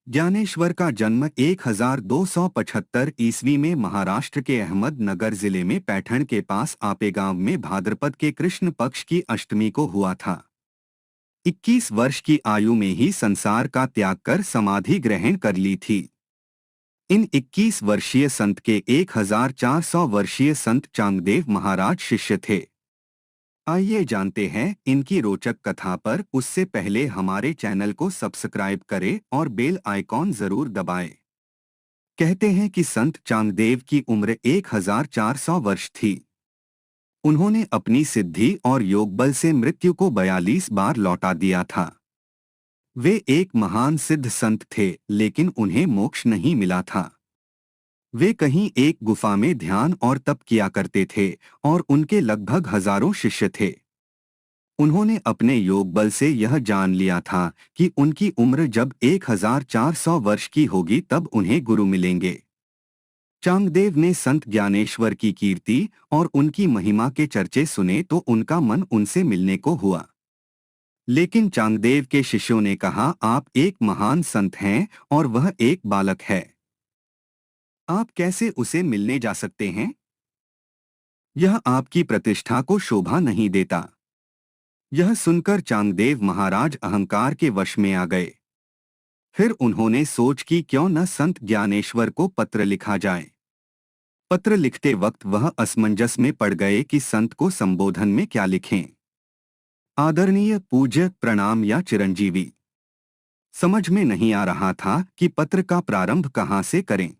ज्ञानेश्वर का जन्म 1275 ईस्वी में महाराष्ट्र के अहमदनगर जिले में पैठण के पास आपे गांव में भाद्रपद के कृष्ण पक्ष की अष्टमी को हुआ था। 21 वर्ष की आयु में ही संसार का त्याग कर समाधि ग्रहण कर ली थी। इन 21 वर्षीय संत के 1400 वर्षीय संत चांगदेव महाराज शिष्य थे। आइए जानते हैं इनकी रोचक कथा पर। उससे पहले हमारे चैनल को सब्सक्राइब करें और बेल आइकॉन जरूर दबाएं। कहते हैं कि संत चांगदेव की उम्र 1400 वर्ष थी। उन्होंने अपनी सिद्धि और योग बल से मृत्यु को 42 बार लौटा दिया था। वे एक महान सिद्ध संत थे, लेकिन उन्हें मोक्ष नहीं मिला था। वे कहीं एक गुफा में ध्यान और तप किया करते थे और उनके लगभग हजारों शिष्य थे। उन्होंने अपने योग बल से यह जान लिया था कि उनकी उम्र जब 1400 वर्ष की होगी तब उन्हें गुरु मिलेंगे। चांगदेव ने संत ज्ञानेश्वर की कीर्ति और उनकी महिमा के चर्चे सुने तो उनका मन उनसे मिलने को हुआ। लेकिन चांगदेव के शिष्यों ने कहा, आप एक महान संत हैं और वह एक बालक है। आप कैसे उसे मिलने जा सकते हैं? यह आपकी प्रतिष्ठा को शोभा नहीं देता। यह सुनकर चांगदेव महाराज अहंकार के वश में आ गए। फिर उन्होंने सोच की क्यों न संत ज्ञानेश्वर को पत्र लिखा जाए। पत्र लिखते वक्त वह असमंजस में पड़ गए कि संत को संबोधन में क्या लिखें। आदरणीय, पूज्य, प्रणाम या चिरंजीवी। समझ में नहीं आ रहा था कि पत्र का प्रारंभ कहाँ से करें,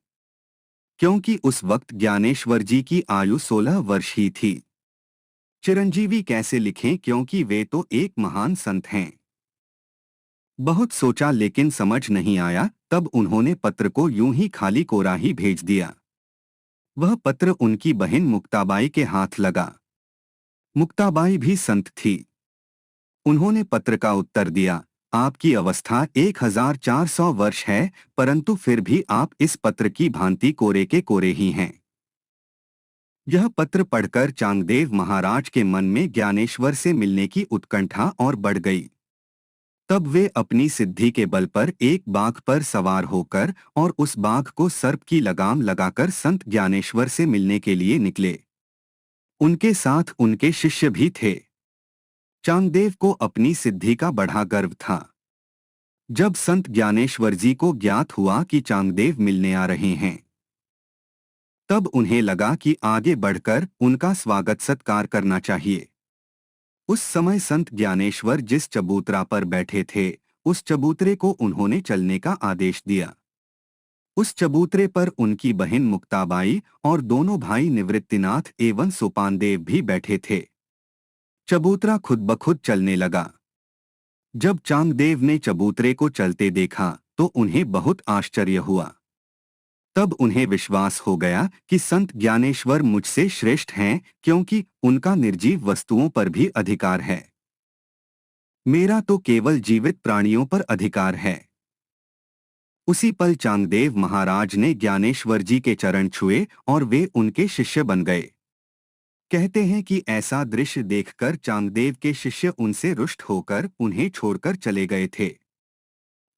क्योंकि उस वक्त ज्ञानेश्वर जी की आयु 16 वर्ष ही थी। चिरंजीवी कैसे लिखें, क्योंकि वे तो एक महान संत हैं। बहुत सोचा लेकिन समझ नहीं आया। तब उन्होंने पत्र को यूं ही खाली कोरा ही भेज दिया। वह पत्र उनकी बहन मुक्ताबाई के हाथ लगा। मुक्ताबाई भी संत थी। उन्होंने पत्र का उत्तर दिया, आपकी अवस्था 1400 वर्ष है, परंतु फिर भी आप इस पत्र की भांति कोरे के कोरे ही हैं। यह पत्र पढ़कर चांगदेव महाराज के मन में ज्ञानेश्वर से मिलने की उत्कंठा और बढ़ गई। तब वे अपनी सिद्धि के बल पर एक बाघ पर सवार होकर और उस बाघ को सर्प की लगाम लगाकर संत ज्ञानेश्वर से मिलने के लिए निकले। उनके साथ उनके शिष्य भी थे। चांगदेव को अपनी सिद्धि का बड़ा गर्व था। जब संत ज्ञानेश्वर जी को ज्ञात हुआ कि चांगदेव मिलने आ रहे हैं, तब उन्हें लगा कि आगे बढ़कर उनका स्वागत सत्कार करना चाहिए। उस समय संत ज्ञानेश्वर जिस चबूतरा पर बैठे थे, उस चबूतरे को उन्होंने चलने का आदेश दिया। उस चबूतरे पर उनकी बहन मुक्ताबाई और दोनों भाई निवृत्तिनाथ एवं सोपानदेव भी बैठे थे। चबूतरा खुद ब खुद चलने लगा। जब चांगदेव ने चबूतरे को चलते देखा तो उन्हें बहुत आश्चर्य हुआ। तब उन्हें विश्वास हो गया कि संत ज्ञानेश्वर मुझसे श्रेष्ठ हैं, क्योंकि उनका निर्जीव वस्तुओं पर भी अधिकार है। मेरा तो केवल जीवित प्राणियों पर अधिकार है। उसी पल चांगदेव महाराज ने ज्ञानेश्वर जी के चरण छुए और वे उनके शिष्य बन गए। कहते हैं कि ऐसा दृश्य देखकर चांगदेव के शिष्य उनसे रुष्ट होकर उन्हें छोड़कर चले गए थे।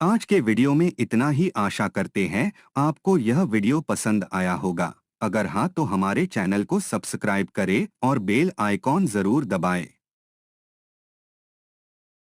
आज के वीडियो में इतना ही। आशा करते हैं आपको यह वीडियो पसंद आया होगा। अगर हाँ तो हमारे चैनल को सब्सक्राइब करें और बेल आइकॉन जरूर दबाएं।